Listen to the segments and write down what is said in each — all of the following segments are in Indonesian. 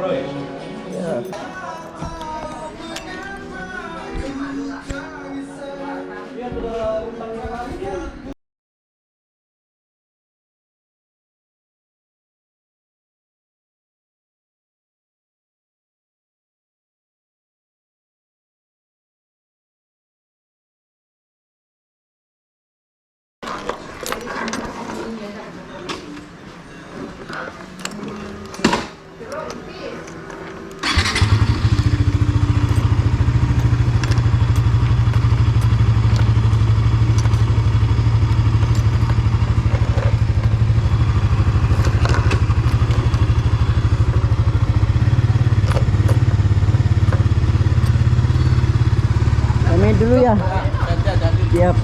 Ya. Kami dulu ya. Siap.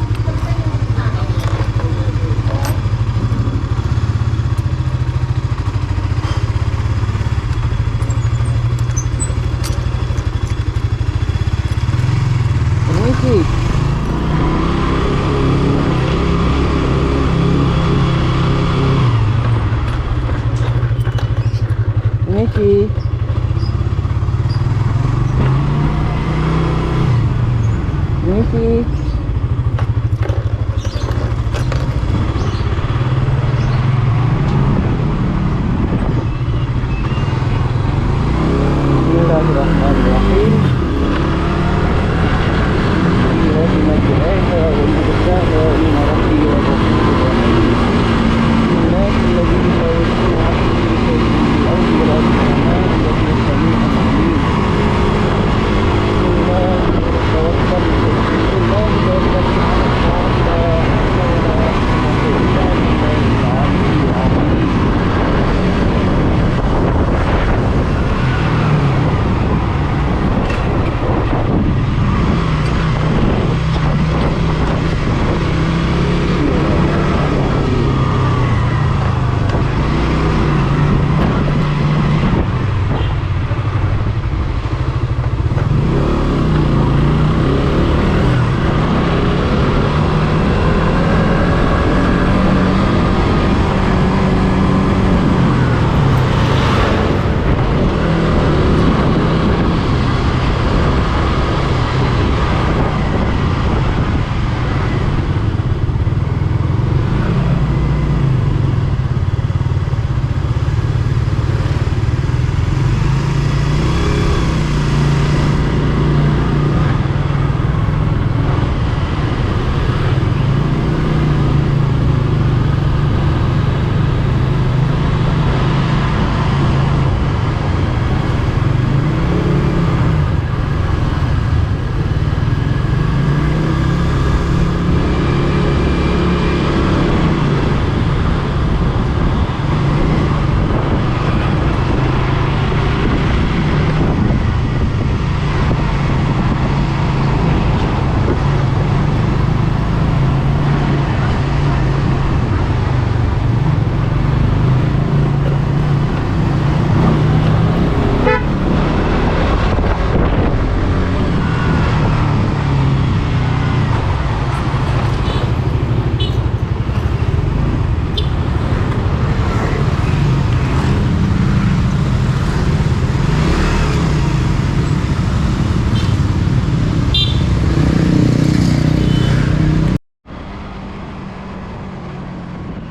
Permisi. Permisi. Permisi. Bismillahirrahmanirrahim.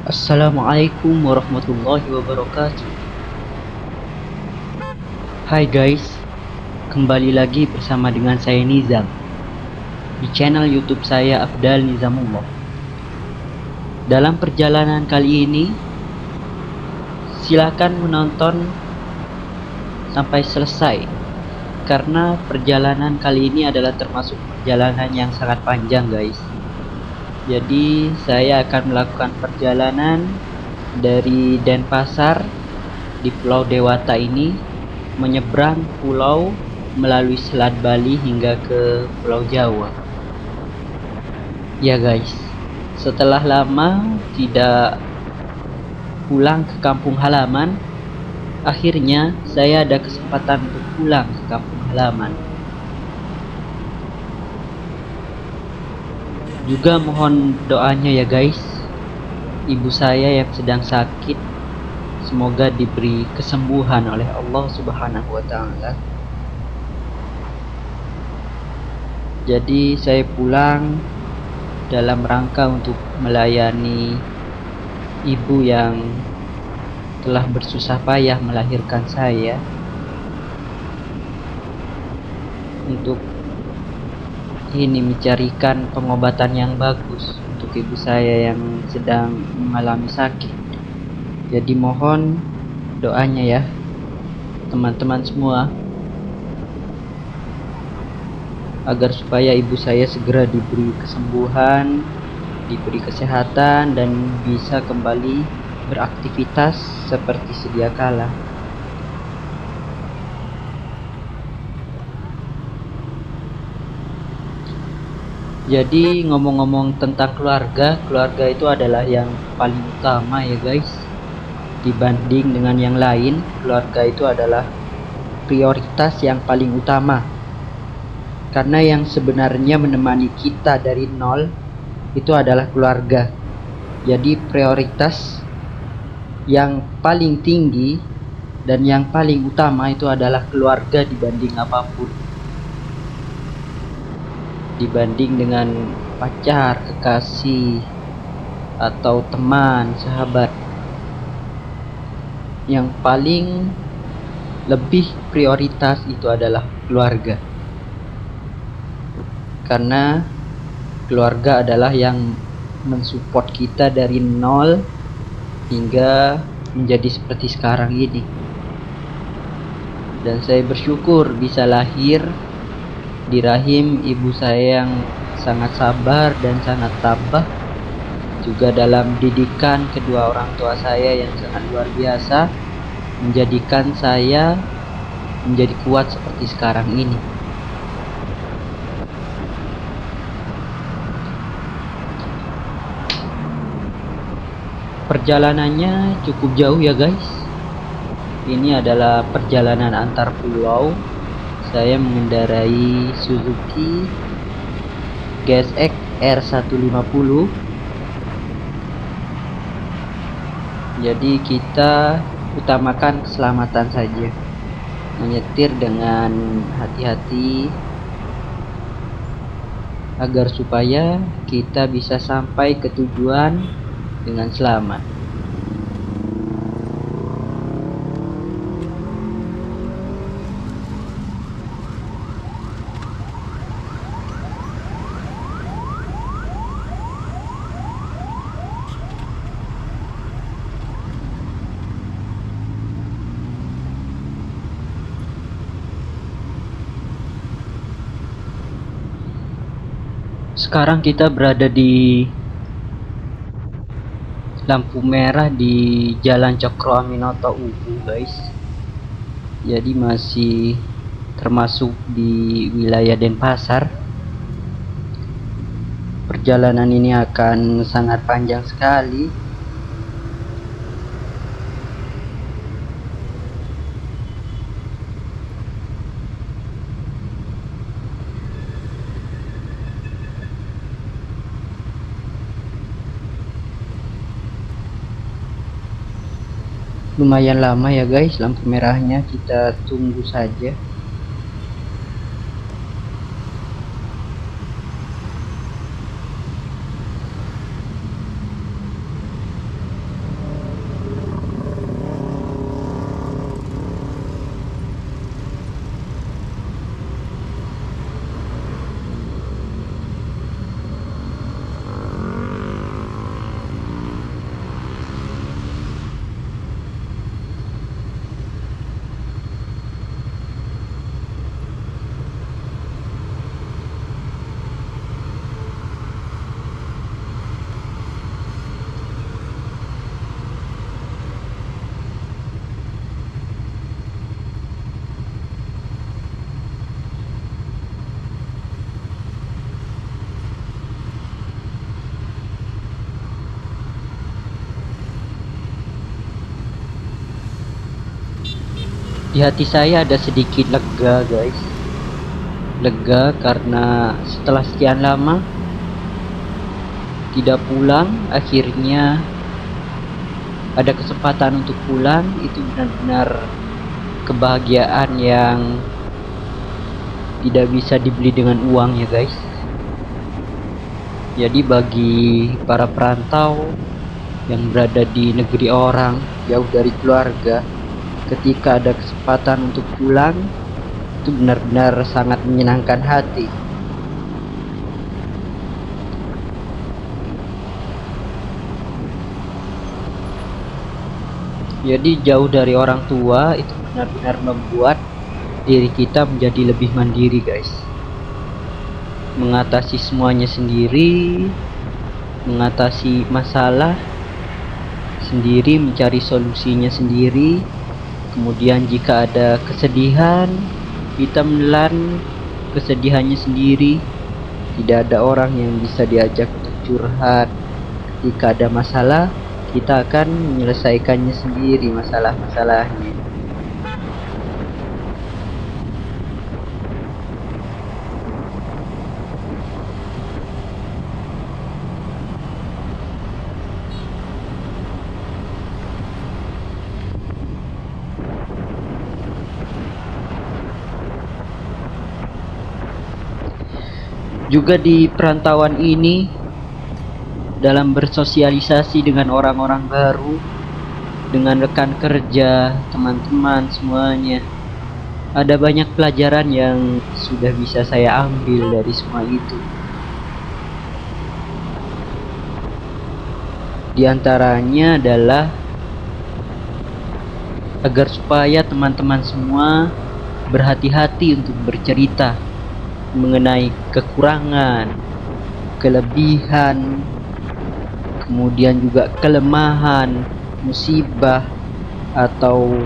Assalamualaikum warahmatullahi wabarakatuh. Hai guys, kembali lagi bersama dengan saya Nizam di channel YouTube saya Afdal Nizamullah. Dalam perjalanan kali ini, silakan menonton sampai selesai karena perjalanan kali ini adalah termasuk perjalanan yang sangat panjang guys. Jadi saya akan melakukan perjalanan dari Denpasar di Pulau Dewata ini, menyeberang pulau melalui Selat Bali hingga ke Pulau Jawa. Ya guys, setelah lama tidak pulang ke kampung halaman, akhirnya saya ada kesempatan untuk pulang ke kampung halaman. Juga mohon doanya ya guys, ibu saya yang sedang sakit semoga diberi kesembuhan oleh Allah Subhanahu wa taala. Jadi saya pulang dalam rangka untuk melayani ibu yang telah bersusah payah melahirkan saya, untuk ini mencarikan pengobatan yang bagus untuk ibu saya yang sedang mengalami sakit. Jadi mohon doanya ya teman-teman semua, agar supaya ibu saya segera diberi kesembuhan, diberi kesehatan, dan bisa kembali beraktivitas seperti sedia kala. Jadi ngomong-ngomong tentang keluarga, keluarga itu adalah yang paling utama ya guys. Dibanding dengan yang lain, keluarga itu adalah prioritas yang paling utama. Karena yang sebenarnya menemani kita dari nol itu adalah keluarga. Jadi prioritas yang paling tinggi dan yang paling utama itu adalah keluarga dibanding apapun. Dibanding dengan pacar, kekasih, atau teman, sahabat, yang paling lebih prioritas itu adalah keluarga. Karena keluarga adalah yang mensupport kita dari nol hingga menjadi seperti sekarang ini. Dan saya bersyukur bisa lahir di rahim ibu saya yang sangat sabar dan sangat tabah, juga dalam didikan kedua orang tua saya yang sangat luar biasa, menjadikan saya menjadi kuat seperti sekarang ini. Perjalanannya cukup jauh ya guys. Ini adalah perjalanan antar pulau. Saya mengendarai Suzuki GSX R150. Jadi kita utamakan keselamatan saja, menyetir dengan hati-hati agar supaya kita bisa sampai ke tujuan dengan selamat. Sekarang kita berada di lampu merah di Jalan Cokro Aminoto Ubu guys. Jadi masih termasuk di wilayah Denpasar. Perjalanan ini akan sangat panjang sekali. Lumayan lama ya guys lampu merahnya, kita tunggu saja. Di hati saya ada sedikit lega guys. Lega karena setelah sekian lama tidak pulang, akhirnya ada kesempatan untuk pulang, itu benar-benar kebahagiaan yang tidak bisa dibeli dengan uang ya guys. Jadi bagi para perantau yang berada di negeri orang, jauh dari keluarga, ketika ada kesempatan untuk pulang, itu benar-benar sangat menyenangkan hati. Jadi jauh dari orang tua itu benar-benar membuat diri kita menjadi lebih mandiri guys. Mengatasi semuanya sendiri, mengatasi masalah sendiri, mencari solusinya sendiri. Kemudian jika ada kesedihan, kita menelan kesedihannya sendiri. Tidak ada orang yang bisa diajak untuk curhat. Jika ada masalah, kita akan menyelesaikannya sendiri masalah-masalahnya. Juga di perantauan ini, dalam bersosialisasi dengan orang-orang baru, dengan rekan kerja, teman-teman semuanya, ada banyak pelajaran yang sudah bisa saya ambil dari semua itu. Di antaranya adalah agar supaya teman-teman semua berhati-hati untuk bercerita mengenai kekurangan, kelebihan, kemudian juga kelemahan, musibah, atau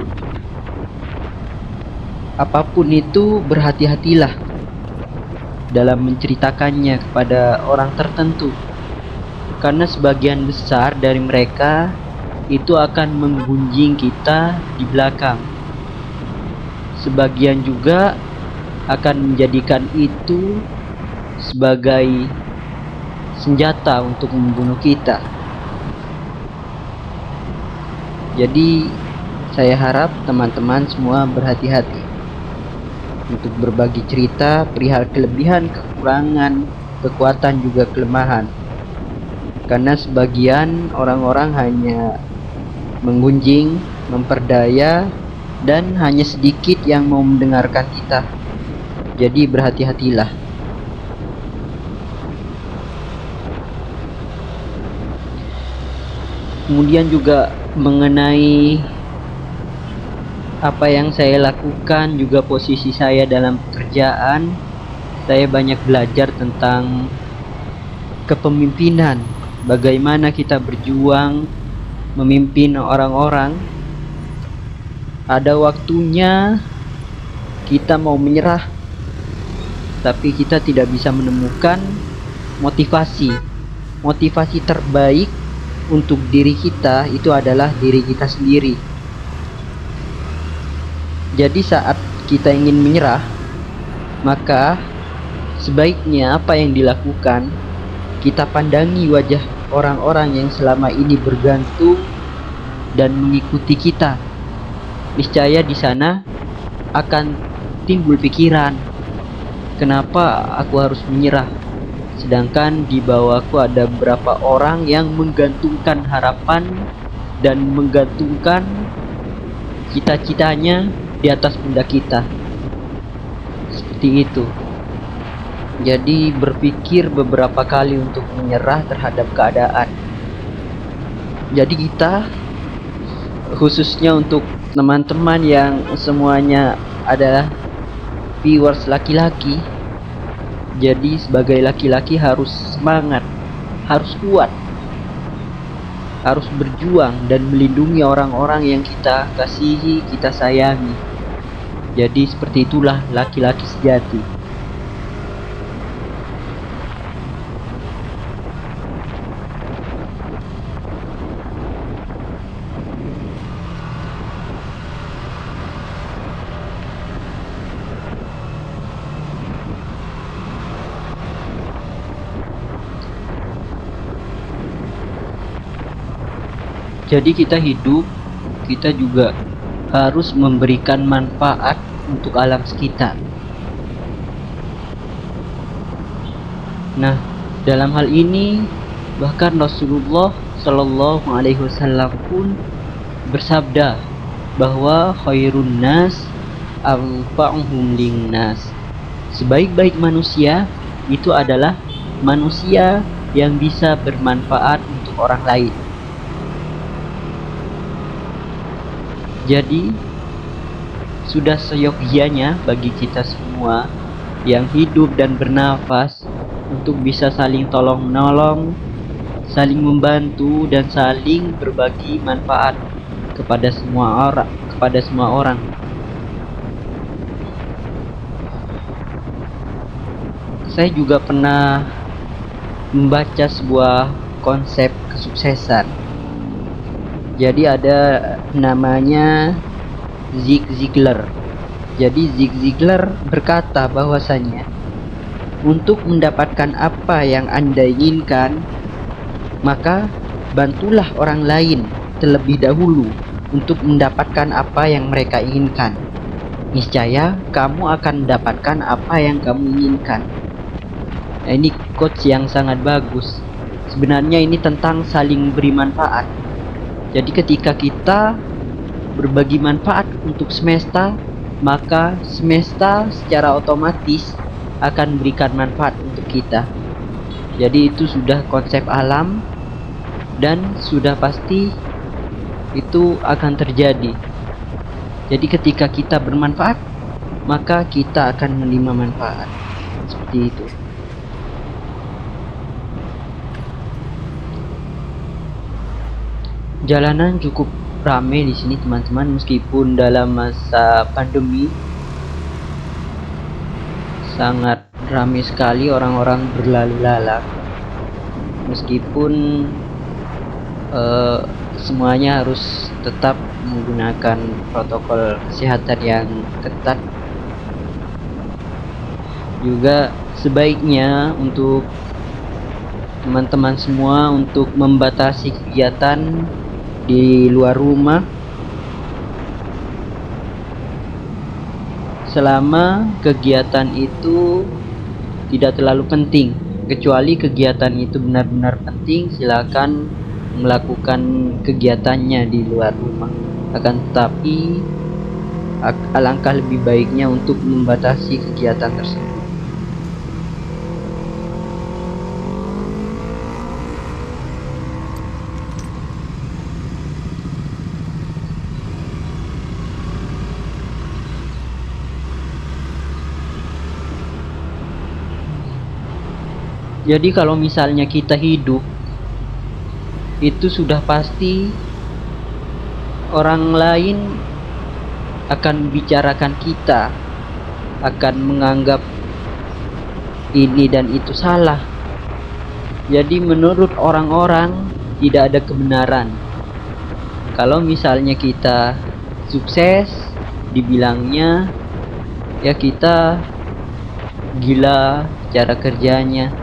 apapun itu. Berhati-hatilah dalam menceritakannya kepada orang tertentu, karena sebagian besar dari mereka itu akan menggunjing kita di belakang. Sebagian juga akan menjadikan itu sebagai senjata untuk membunuh kita. Jadi saya harap teman-teman semua berhati-hati untuk berbagi cerita perihal kelebihan, kekurangan, kekuatan juga kelemahan. Karena sebagian orang-orang hanya menggunjing, memperdaya, dan hanya sedikit yang mau mendengarkan kita. Jadi berhati-hatilah. Kemudian juga mengenai apa yang saya lakukan, juga posisi saya dalam pekerjaan, saya banyak belajar tentang kepemimpinan. Bagaimana kita berjuang memimpin orang-orang. Ada waktunya kita mau menyerah, tapi kita tidak bisa menemukan motivasi terbaik untuk diri kita. Itu adalah diri kita sendiri. Jadi saat kita ingin menyerah, maka sebaiknya apa yang dilakukan, kita pandangi wajah orang-orang yang selama ini bergantung dan mengikuti kita. Niscaya di sana akan timbul pikiran, kenapa aku harus menyerah, sedangkan di bawahku ada beberapa orang yang menggantungkan harapan dan menggantungkan cita-citanya di atas pundak kita. Seperti itu. Jadi berpikir beberapa kali untuk menyerah terhadap keadaan. Jadi kita, khususnya untuk teman-teman yang semuanya adalah viewers laki-laki, jadi sebagai laki-laki harus semangat, harus kuat, harus berjuang dan melindungi orang-orang yang kita kasihi, kita sayangi. Jadi seperti itulah laki-laki sejati. Jadi kita hidup, kita juga harus memberikan manfaat untuk alam sekitar. Nah, dalam hal ini bahkan Rasulullah Shallallahu Alaihi Wasallam pun bersabda bahwa khairun nas anfa'uhum linnas. Sebaik-baik manusia itu adalah manusia yang bisa bermanfaat untuk orang lain. Jadi sudah seyogyanya bagi kita semua yang hidup dan bernafas untuk bisa saling tolong-menolong, saling membantu dan saling berbagi manfaat kepada semua orang. Saya juga pernah membaca sebuah konsep kesuksesan. Jadi ada namanya Zig Ziglar. Jadi Zig Ziglar berkata bahwasanya untuk mendapatkan apa yang Anda inginkan, maka bantulah orang lain terlebih dahulu untuk mendapatkan apa yang mereka inginkan. Niscaya kamu akan mendapatkan apa yang kamu inginkan. Nah, ini quotes yang sangat bagus. Sebenarnya ini tentang saling beri manfaat. Jadi ketika kita berbagi manfaat untuk semesta, maka semesta secara otomatis akan berikan manfaat untuk kita. Jadi itu sudah konsep alam dan sudah pasti itu akan terjadi. Jadi ketika kita bermanfaat, maka kita akan menerima manfaat. Seperti itu. Jalanan cukup ramai di sini teman-teman, meskipun dalam masa pandemi sangat ramai sekali orang-orang berlalu lalang. Meskipun semuanya harus tetap menggunakan protokol kesehatan yang ketat. Juga sebaiknya untuk teman-teman semua untuk membatasi kegiatan di luar rumah selama kegiatan itu tidak terlalu penting. Kecuali kegiatan itu benar-benar penting, silakan melakukan kegiatannya di luar rumah. Akan tetapi alangkah lebih baiknya untuk membatasi kegiatan tersebut. Jadi kalau misalnya kita hidup, itu sudah pasti orang lain akan membicarakan kita, akan menganggap ini dan itu salah. Jadi menurut orang-orang tidak ada kebenaran. Kalau misalnya kita sukses, dibilangnya ya kita gila cara kerjanya.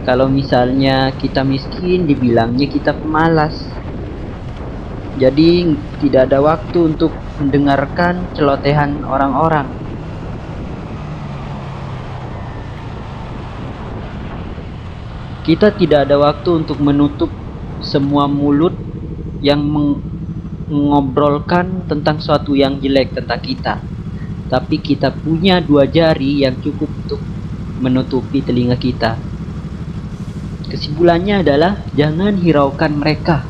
Kalau misalnya kita miskin, dibilangnya kita pemalas. Jadi tidak ada waktu untuk mendengarkan celotehan orang-orang. Kita tidak ada waktu untuk menutup semua mulut yang mengobrolkan tentang suatu yang jelek tentang kita. Tapi kita punya 2 jari yang cukup untuk menutupi telinga kita. Kesimpulannya adalah jangan hiraukan mereka.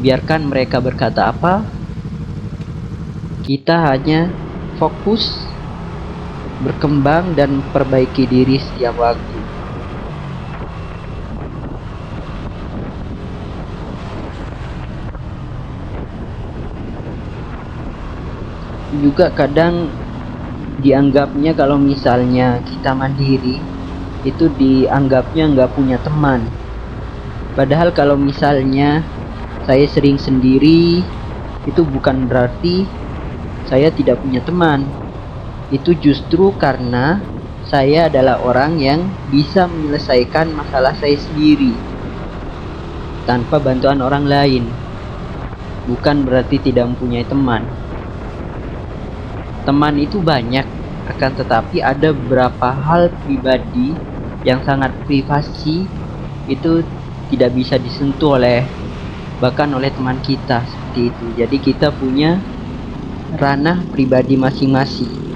Biarkan mereka berkata apa. Kita hanya fokus berkembang dan perbaiki diri setiap waktu. Juga kadang dianggapnya kalau misalnya kita mandiri, itu dianggapnya nggak punya teman. Padahal kalau misalnya saya sering sendiri, itu bukan berarti saya tidak punya teman. Itu justru karena saya adalah orang yang bisa menyelesaikan masalah saya sendiri. tanpa bantuan orang lain. Bukan berarti tidak mempunyai teman. Teman itu banyak, akan tetapi ada beberapa hal pribadi yang sangat privasi itu tidak bisa disentuh bahkan oleh teman kita, seperti itu. Jadi kita punya ranah pribadi masing-masing.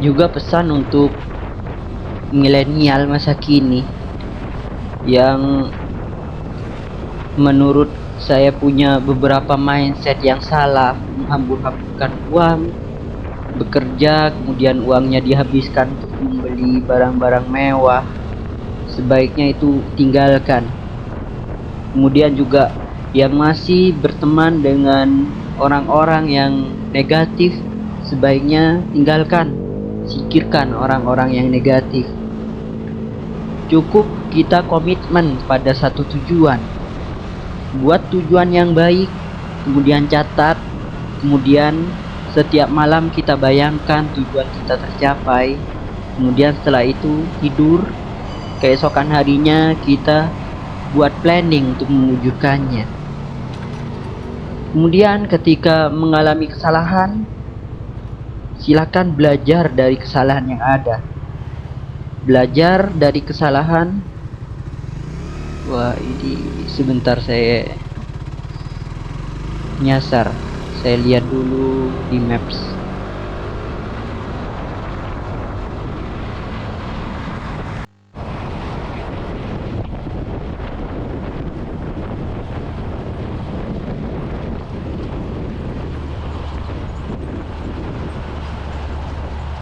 Juga pesan untuk milenial masa kini yang menurut saya punya beberapa mindset yang salah, menghambur-hamburkan uang, bekerja kemudian uangnya dihabiskan untuk membeli barang-barang mewah. Sebaiknya itu tinggalkan. Kemudian juga yang masih berteman dengan orang-orang yang negatif, sebaiknya tinggalkan. Singkirkan orang-orang yang negatif. Cukup kita komitmen pada satu tujuan. Buat tujuan yang baik, kemudian catat, kemudian setiap malam kita bayangkan tujuan kita tercapai. Kemudian setelah itu tidur, keesokan harinya kita buat planning untuk mewujudkannya. Kemudian ketika mengalami kesalahan, silakan belajar dari kesalahan yang ada. Belajar dari kesalahan. Wah, ini sebentar saya nyasar. Saya lihat dulu di maps.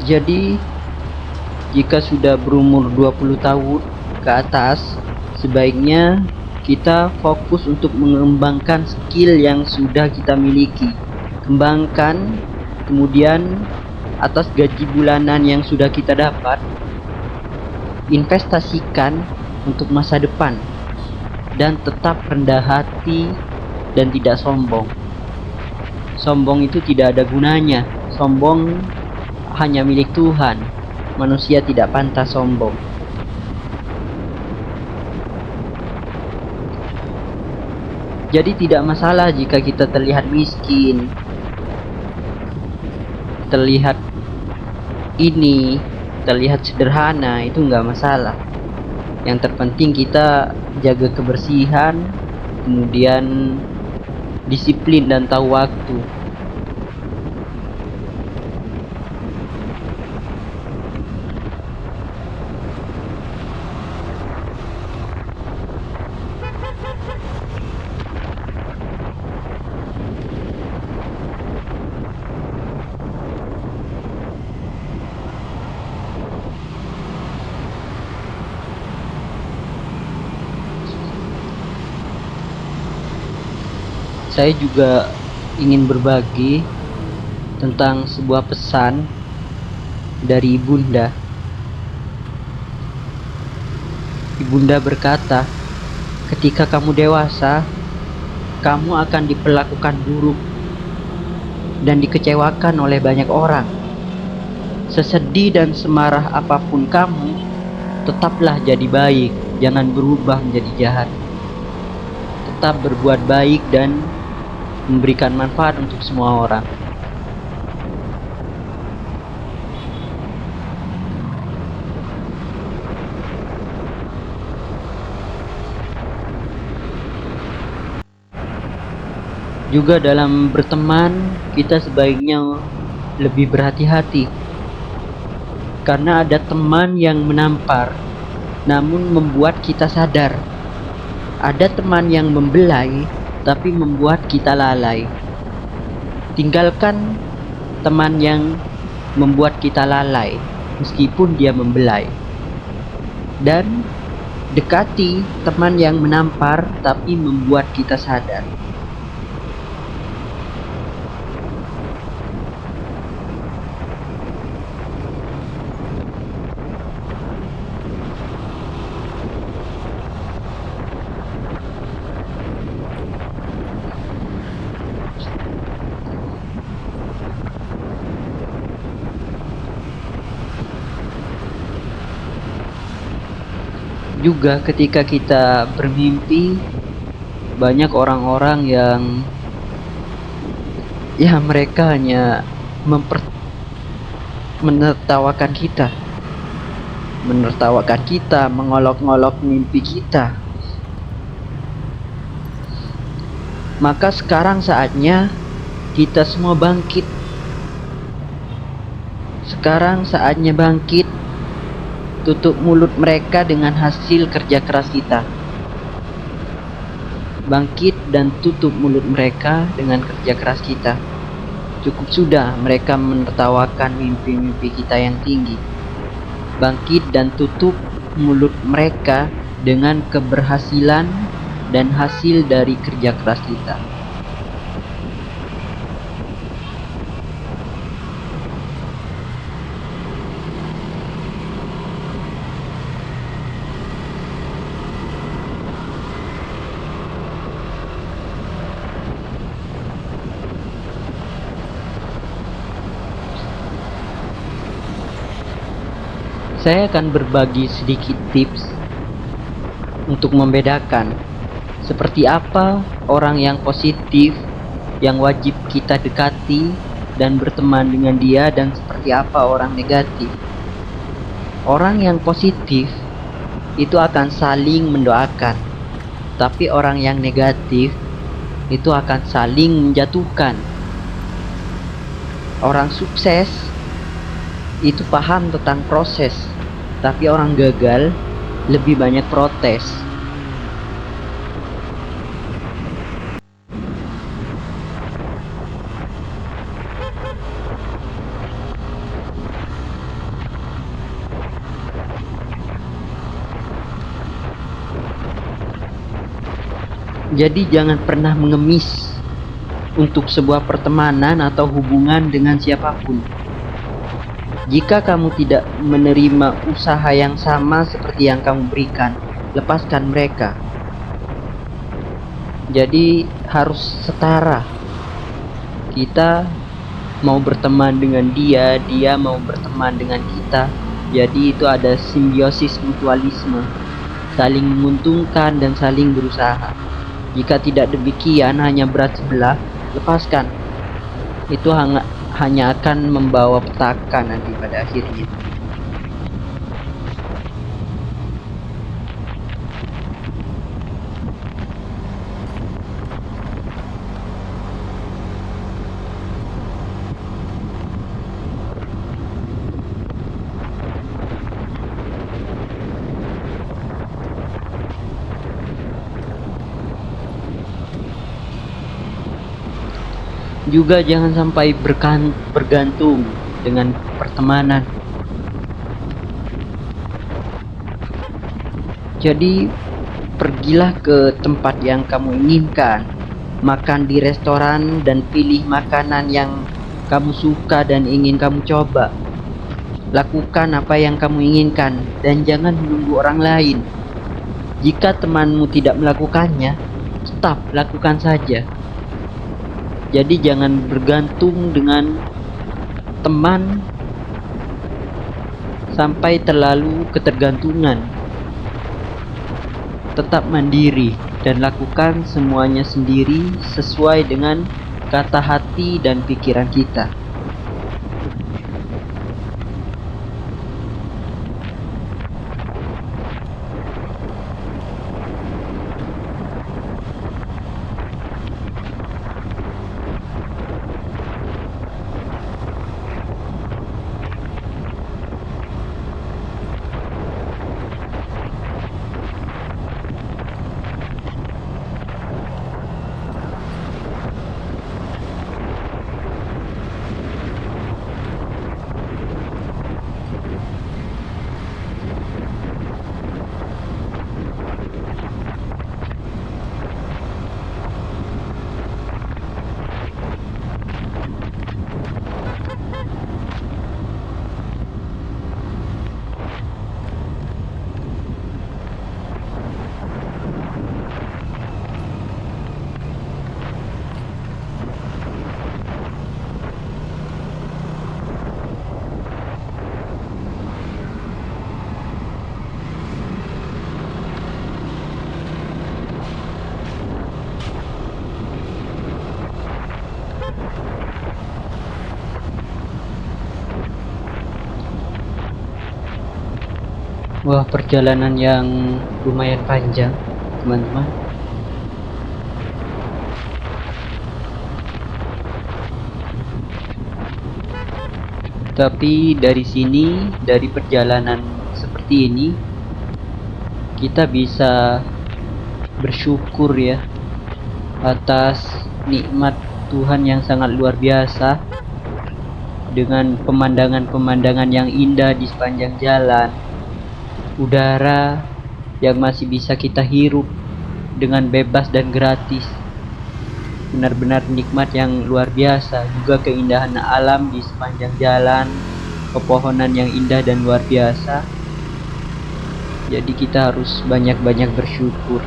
Jadi jika sudah berumur 20 tahun ke atas, sebaiknya kita fokus untuk mengembangkan skill yang sudah kita miliki. Kembangkan, kemudian atas gaji bulanan yang sudah kita dapat, investasikan untuk masa depan. Dan tetap rendah hati dan tidak sombong. Sombong itu tidak ada gunanya. Sombong hanya milik Tuhan. Manusia tidak pantas sombong. Jadi tidak masalah jika kita terlihat miskin, terlihat terlihat sederhana, itu nggak masalah. Yang terpenting kita jaga kebersihan, kemudian disiplin dan tahu waktu. Saya juga ingin berbagi tentang sebuah pesan dari Ibunda. Ibunda berkata, ketika kamu dewasa, kamu akan diperlakukan buruk dan dikecewakan oleh banyak orang. Sesedih dan semarah apapun kamu, tetaplah jadi baik, jangan berubah menjadi jahat. Tetap berbuat baik dan memberikan manfaat untuk semua orang. Juga dalam berteman, kita sebaiknya lebih berhati-hati. Karena ada teman yang menampar, namun membuat kita sadar. Ada teman yang membelai, tapi membuat kita lalai. Tinggalkan teman yang membuat kita lalai, meskipun dia membelai. Dan dekati teman yang menampar, tapi membuat kita sadar. Juga ketika kita bermimpi, banyak orang-orang yang mereka hanya menertawakan kita, mengolok-ngolok mimpi kita. Maka sekarang saatnya kita semua bangkit. Sekarang saatnya bangkit. Tutup mulut mereka dengan hasil kerja keras kita. Bangkit dan tutup mulut mereka dengan kerja keras kita. Cukup sudah mereka menertawakan mimpi-mimpi kita yang tinggi. Bangkit dan tutup mulut mereka dengan keberhasilan dan hasil dari kerja keras kita. Saya akan berbagi sedikit tips untuk membedakan seperti apa orang yang positif yang wajib kita dekati dan berteman dengan dia, dan seperti apa orang negatif. Orang yang positif itu akan saling mendoakan, tapi orang yang negatif itu akan saling menjatuhkan. Orang sukses itu paham tentang proses, tapi orang gagal lebih banyak protes. Jadi jangan pernah mengemis untuk sebuah pertemanan atau hubungan dengan siapapun. Jika kamu tidak menerima usaha yang sama seperti yang kamu berikan, lepaskan mereka. Jadi harus setara. Kita mau berteman dengan dia, dia mau berteman dengan kita. Jadi itu ada simbiosis mutualisme, saling menguntungkan dan saling berusaha. Jika tidak demikian, hanya berat sebelah, lepaskan. Itu hanya akan membawa petaka nanti pada akhirnya. Juga jangan sampai bergantung dengan pertemanan. Jadi pergilah ke tempat yang kamu inginkan, makan di restoran dan pilih makanan yang kamu suka dan ingin kamu coba. Lakukan apa yang kamu inginkan dan jangan menunggu orang lain. Jika temanmu tidak melakukannya, tetap lakukan saja. Jadi jangan bergantung dengan teman sampai terlalu ketergantungan. Tetap mandiri dan lakukan semuanya sendiri sesuai dengan kata hati dan pikiran kita. Wah, perjalanan yang lumayan panjang, teman-teman. Tapi dari sini, dari perjalanan seperti ini, kita bisa bersyukur ya atas nikmat Tuhan yang sangat luar biasa, dengan pemandangan-pemandangan yang indah di sepanjang jalan, udara yang masih bisa kita hirup dengan bebas dan gratis. Benar-benar nikmat yang luar biasa. Juga keindahan alam di sepanjang jalan, pepohonan yang indah dan luar biasa. Jadi kita harus banyak-banyak bersyukur.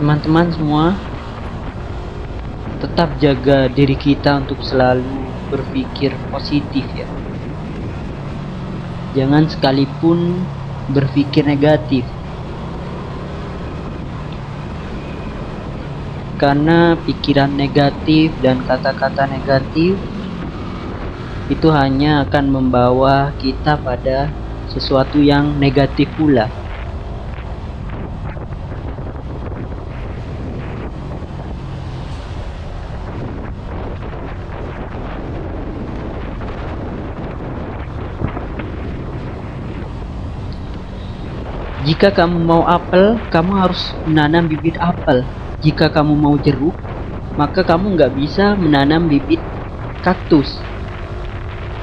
Teman-teman semua, tetap jaga diri kita untuk selalu berpikir positif ya. Jangan sekalipun berpikir negatif, karena pikiran negatif dan kata-kata negatif itu hanya akan membawa kita pada sesuatu yang negatif pula. Jika kamu mau apel, kamu harus menanam bibit apel. Jika kamu mau jeruk, maka kamu nggak bisa menanam bibit kaktus.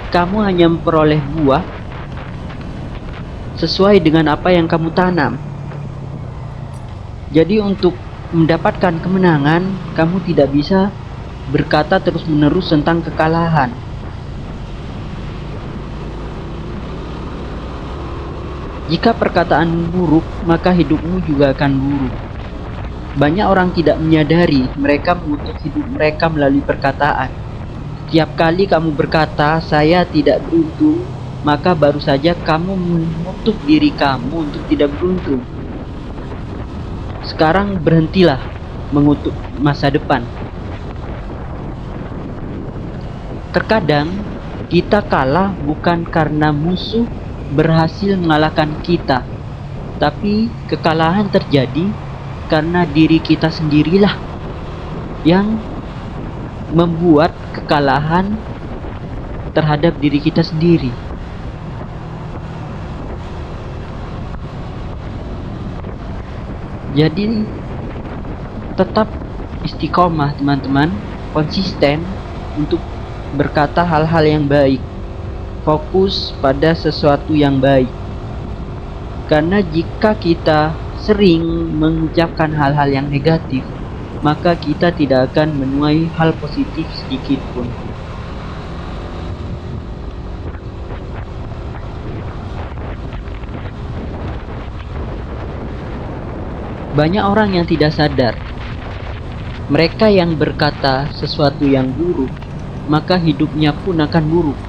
Kamu hanya memperoleh buah sesuai dengan apa yang kamu tanam. Jadi untuk mendapatkan kemenangan, kamu tidak bisa berkata terus-menerus tentang kekalahan. Jika perkataan buruk, maka hidupmu juga akan buruk. Banyak orang tidak menyadari mereka mengutuk hidup mereka melalui perkataan. Setiap kali kamu berkata, "Saya tidak beruntung," maka baru saja kamu mengutuk diri kamu untuk tidak beruntung. Sekarang berhentilah mengutuk masa depan. Terkadang kita kalah bukan karena musuh berhasil mengalahkan kita, tapi kekalahan terjadi karena diri kita sendirilah yang membuat kekalahan terhadap diri kita sendiri. Jadi tetap istiqomah teman-teman, konsisten untuk berkata hal-hal yang baik. Fokus pada sesuatu yang baik. Karena jika kita sering mengucapkan hal-hal yang negatif, maka kita tidak akan menuai hal positif sedikit pun. Banyak orang yang tidak sadar, mereka yang berkata sesuatu yang buruk, maka hidupnya pun akan buruk.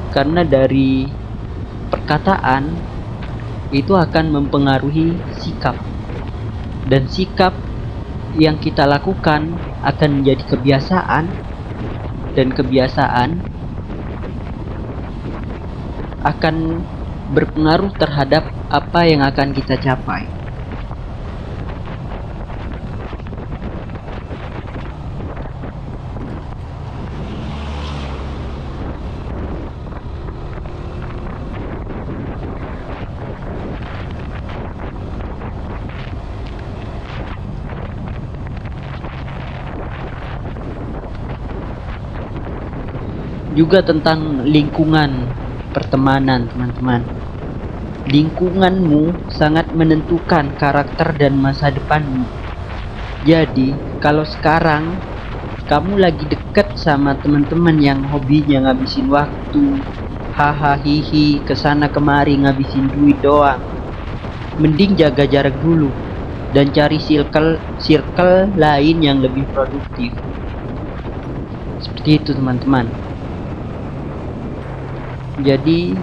Karena dari perkataan itu akan mempengaruhi sikap, dan sikap yang kita lakukan akan menjadi kebiasaan, dan kebiasaan akan berpengaruh terhadap apa yang akan kita capai. Juga tentang lingkungan pertemanan, teman-teman. Lingkunganmu sangat menentukan karakter dan masa depanmu. Jadi, kalau sekarang kamu lagi deket sama teman-teman yang hobinya ngabisin waktu, hahaha hihi, kesana kemari ngabisin duit doang, mending jaga jarak dulu dan cari circle lain yang lebih produktif. Seperti itu teman-teman. Jadi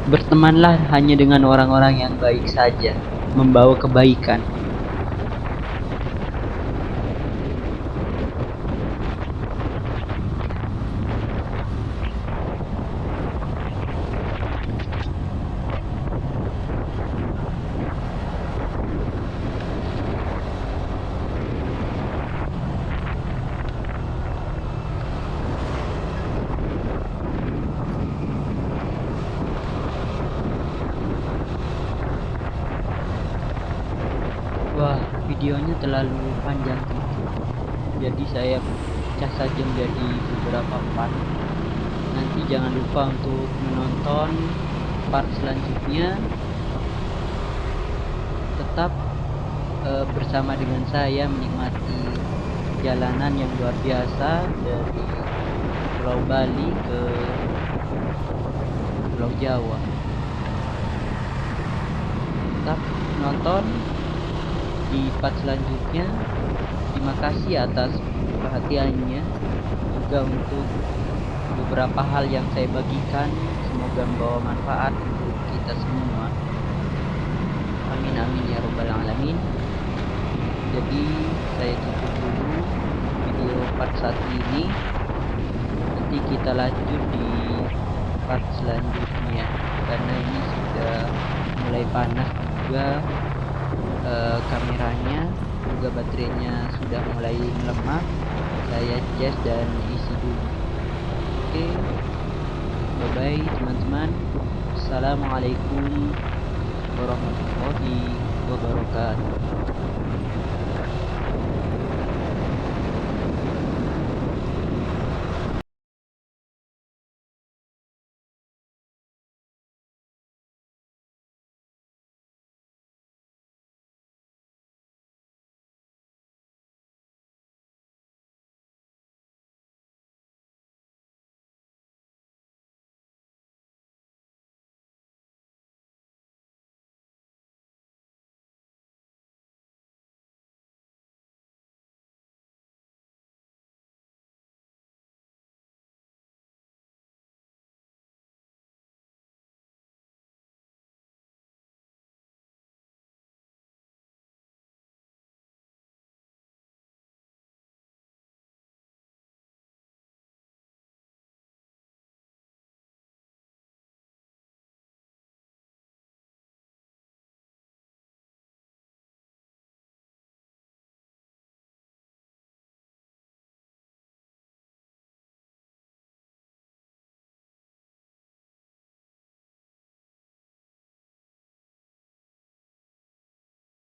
bertemanlah hanya dengan orang-orang yang baik saja, membawa kebaikan. Wah, videonya terlalu panjang, jadi saya pecah saja menjadi beberapa part. Nanti jangan lupa untuk menonton part selanjutnya. Tetap bersama dengan saya menikmati perjalanan yang luar biasa dari Pulau Bali ke Pulau Jawa. Tetap nonton di part selanjutnya. Terima kasih atas perhatiannya, juga untuk beberapa hal yang saya bagikan. Semoga membawa manfaat untuk kita semua. Amin amin ya robbal alamin. Jadi saya tutup dulu video part 1 ini. Nanti kita lanjut di part selanjutnya, karena ini sudah mulai panas juga, kameranya juga baterainya sudah mulai melemah. Saya cas dan isi dulu. Oke, bye bye teman-teman. Assalamualaikum warahmatullahi wabarakatuh.